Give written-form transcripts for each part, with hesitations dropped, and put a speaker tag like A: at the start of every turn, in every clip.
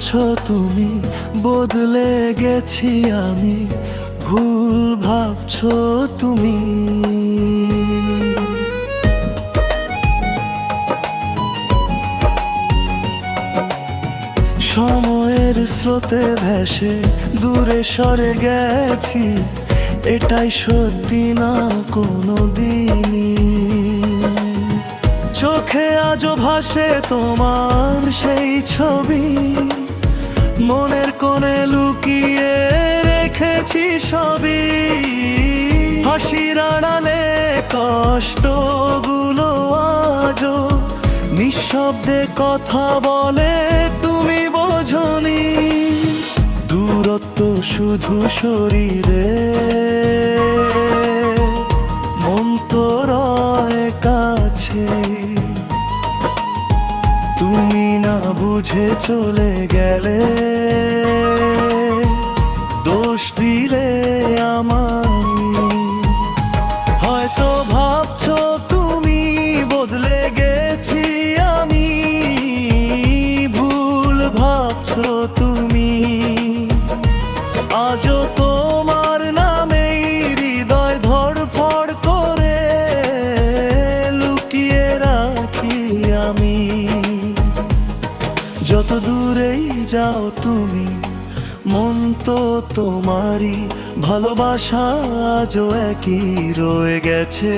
A: ভাবছো তুমি বদলে গেছি আমি, ভুল ভাবছো তুমি। সময়ের স্রোতে ভেসে দূরে সরে গেছি, এটাই সত্যি না কোনো দিনই। চোখে আজও ভাসে তোমার সেই ছবি, মনের কোণে লুকিয়ে রেখেছি সবই। হাসির আড়ালে কষ্টগুলো আজও নিঃশব্দে কথা বলে, তুমি বোঝনি। দূরত্ব শুধু শরীরে, মন তো রয় কাছে। তুমি না বুঝে চলে গেলে, দোষ দিলে আমায়। হয়তো ভাবছো তুমি বদলে গেছি আমি, ভুল ভাবছো তুমি। আজও তোমার নামেই হৃদয় ধড়ফড় করে লুকিয়ে রাখি আমি। যত দূরেই যাও তুমি, মন তো তোমারই। ভালোবাসা আজও একই রয়ে গেছে,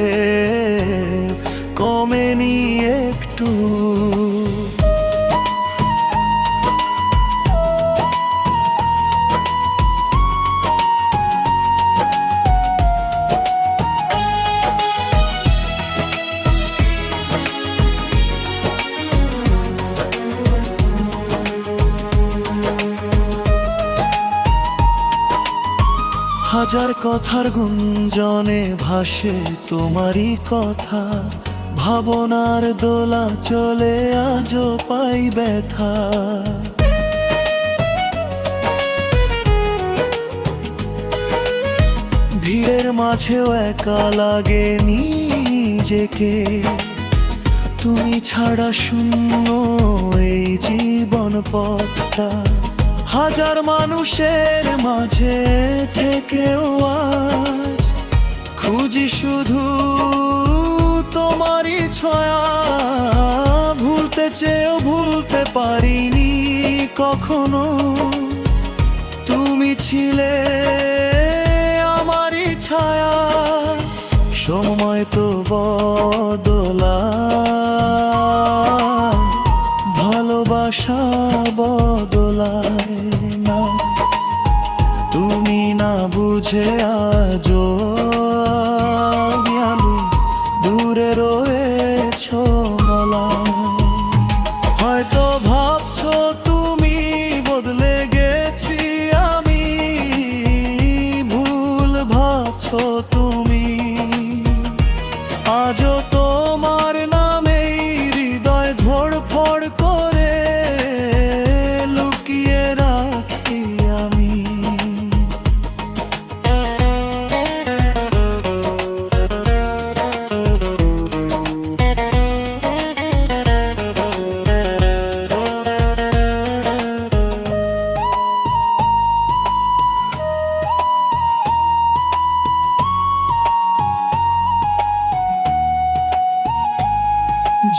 A: কমেনি একটু। হাজার কথার গুঞ্জনে ভাসে তোমারই কথা, ভাবনার দোলা চলে আজও পাই ব্যথা। ভিড়ের মাঝেও একা লাগে নিজেকে, তুমি ছাড়া শূন্য এই জীবন পথটা। হাজার মানুষের মাঝে থেকেও আজ খুঁজি শুধু তোমারই ছায়া। ভুলতে চেয়েও ভুলতে পারিনি কখনো, তুমি ছিলে আমারই ছায়া। সময় তো বদলায়, ভালোবাসা বদলায় না। তুমি না বুঝে আজও আমি দূরে রয়েছো গলায়। হয়তো ভাবছো তুমি বদলে গেছি আমি, ভুল ভাবছো তুমি। আজও তোমার নামেই হৃদয় ধড়ফড় করে লুকিয়ে রাখি আমি।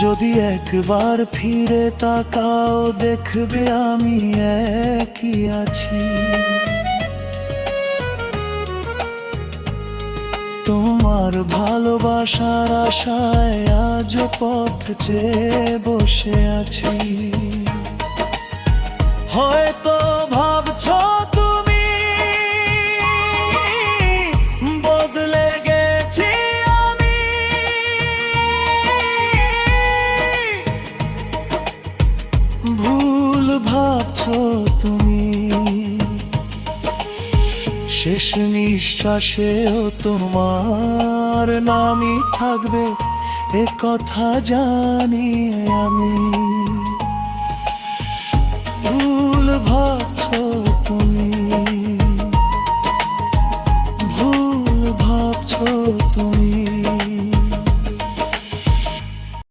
A: যদি একবার ফিরে তাকাও, দেখবে আমি একই আছি। তোমার ভালোবাসার আশায় আজও পথ চেয়ে বসে আছি। হয়তো ভাবছো তুমি বদলে গেছি আমি, ভুল ভাবছো তুমি। শেষ নিঃশ্বাসেও তোমার নামই থাকবে, এ কথা জানি আমি। ভুল ভাবছো তুমি, ভুল ভাবছো তুমি।